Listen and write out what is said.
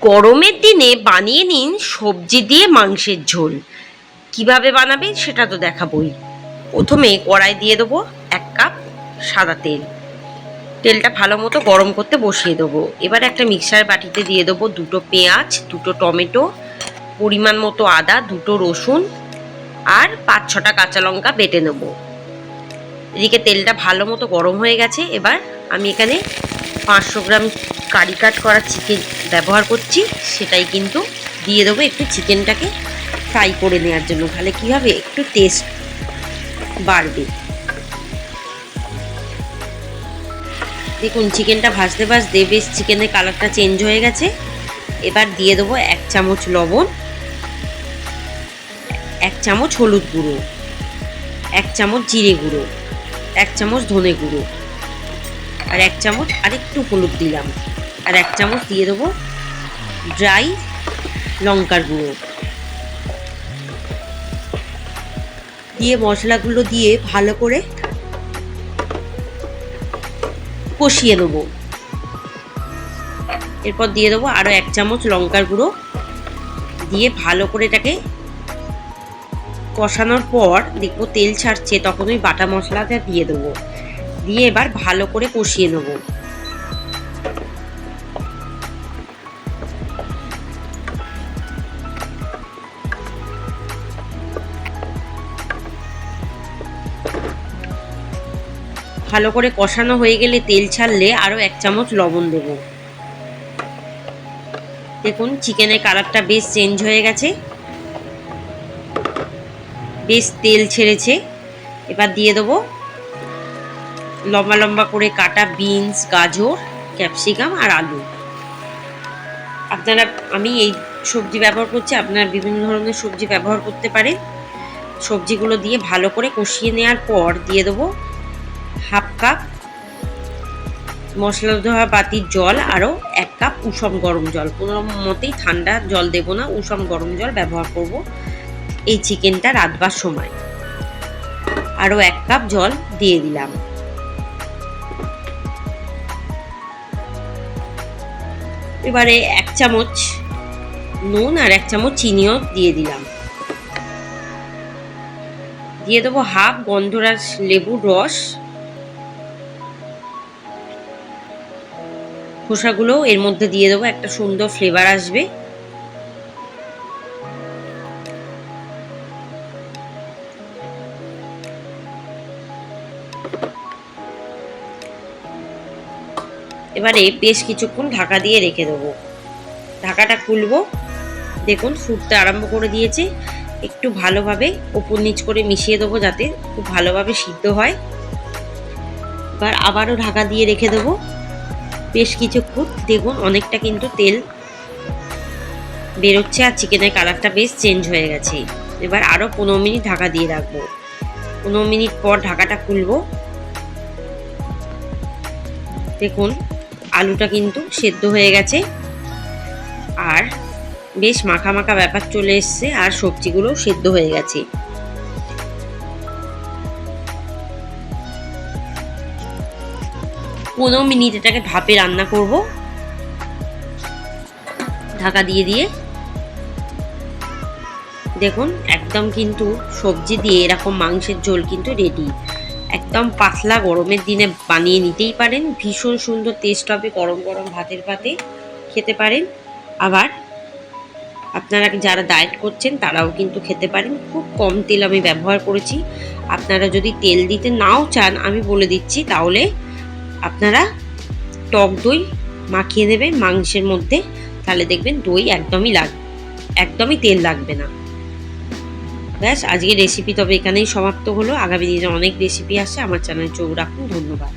গরমের দিনে বানিয়ে নিন সবজি দিয়ে মাংসের ঝোল। কিভাবে বানাবেন সেটা তো দেখাবই। প্রথমে কড়াই দিয়ে দেবো 1 কাপ সাদা তেল। তেলটা ভালো মতো গরম করতে বসিয়ে দেবো। এবার একটা মিক্সার বাটিতে দিয়ে দেবো 2টো পেঁয়াজ, 2টো টমেটো, পরিমাণ মতো আদা, 2টো রসুন আর 5-6টা কাঁচা লঙ্কা বেটে নেব। এদিকে তেলটা ভালো মতো গরম হয়ে গেছে। এবার আমি এখানে 500 গ্রাম কারি কাট করা চিকেন ব্যবহার করছি, সেটাই কিন্তু দিয়ে দেবো। একটু চিকেনটাকে ফ্রাই করে নেওয়ার জন্য, তাহলে কী হবে, একটু টেস্ট বাড়বে। দেখুন চিকেনটা ভাজতে ভাজতে বেশ চিকেনের কালারটা চেঞ্জ হয়ে গেছে। এবার দিয়ে দেবো 1 চামচ লবণ, 1 চামচ হলুদ গুঁড়ো, 1 চামচ জিরে গুঁড়ো, 1 চামচ ধনে গুঁড়ো, আর 1 চামচ আরেকটু হলুদ দিলাম, আর 1 চামচ দিয়ে দেবো ড্রাই লঙ্কার গুঁড়ো। দিয়ে মশলাগুলো দিয়ে ভালো করে কষিয়ে নেবো। এরপর দিয়ে দেবো আরও 1 চামচ লঙ্কার গুঁড়ো, দিয়ে ভালো করে এটাকে কষানোর পর দেখবো তেল ছাড়ছে, তখন ওই বাটা মশলাটা দিয়ে দেবো। দিয়ে এবার ভালো করে কষিয়ে নেবো। ভালো করে কষানো হয়ে গেলে তেল ছাড়লে আরও 1 চামচ লবণ দেব। দেখুন চিকেনের কালারটা বেশ চেঞ্জ হয়ে গেছে, বেশ তেল ছেড়েছে। এবার দিয়ে দেবো লম্বা লম্বা করে কাটা বিনস, গাজর, ক্যাপসিকাম আর আলু। আমি এই সবজি ব্যবহার করছি, আপনারা বিভিন্ন ধরনের সবজি ব্যবহার করতে পারেন। সবজিগুলো দিয়ে ভালো করে কষিয়ে নেওয়ার পর দিয়ে দেবো 1/2 কাপ মশলা ধোয়া বাটির জল, আরও 1 কাপ উষম গরম জল। কোনো মতেই ঠান্ডা জল দেবো না, উষম গরম জল ব্যবহার করব এই চিকেনটা রাঁধবার সময়। আরও 1 কাপ জল দিয়ে দিলাম। এবারে 1 চামচ নুন আর 1 চামচ চিনিও দিয়ে দিলাম। দিয়ে দেবো হাফ গন্ধরাজ লেবুর রস, খোসাগুলো এর মধ্যে দিয়ে দেবো, একটা সুন্দর ফ্লেভার আসবে। এবারে বেশ কিছুক্ষণ ঢাকা দিয়ে রেখে দেবো। ঢাকাটা খুলবো, দেখুন ফুটতে আরম্ভ করে দিয়েছে। একটু ভালোভাবে ওপর নিচ করে মিশিয়ে দেবো যাতে খুব ভালোভাবে সিদ্ধ হয়। এবার আবারও ঢাকা দিয়ে রেখে দেবো বেশ কিছুক্ষণ। দেখুন অনেকটা কিন্তু তেল বেরোচ্ছে আর চিকেনের কালারটা বেশ চেঞ্জ হয়ে গেছে। এবার আরও 15 মিনিট ঢাকা দিয়ে রাখবো। 15 মিনিট পর ঢাকাটা খুলবো। দেখুন আলুটা কিন্তু সেদ্ধ হয়ে গেছে আর বেশ মাখা মাখা ব্যাপার চলে এসছে, আর সবজিগুলো সেদ্ধ হয়ে গেছে। পনেরো মিনিট এটাকে ভাপে রান্না করব ঢাকা দিয়ে দিয়ে। দেখুন একদম কিন্তু সবজি দিয়ে এরকম মাংসের ঝোল কিন্তু রেডি। একদম পাতলা, গরমের দিনে বানিয়ে নিতেই পারেন, ভীষণ সুন্দর টেস্ট হবে। গরম গরম ভাতের পাতে খেতে পারেন। আবার আপনারা যারা ডায়েট করছেন তারাও কিন্তু খেতে পারেন। খুব কম তেল আমি ব্যবহার করেছি। আপনারা যদি তেল দিতে নাও চান আমি বলে দিচ্ছি, তাহলে আপনারা টক দই মাখিয়ে নেবেন মাংসের মধ্যে, তাহলে দেখবেন দই একদমই তেল লাগবে না। ব্যাস আজকের রেসিপি তবে এখানেই সমাপ্ত হলো। আগামী দিনে অনেক রেসিপি আসছে, আমার চ্যানেলে চোখ রাখুন। ধন্যবাদ।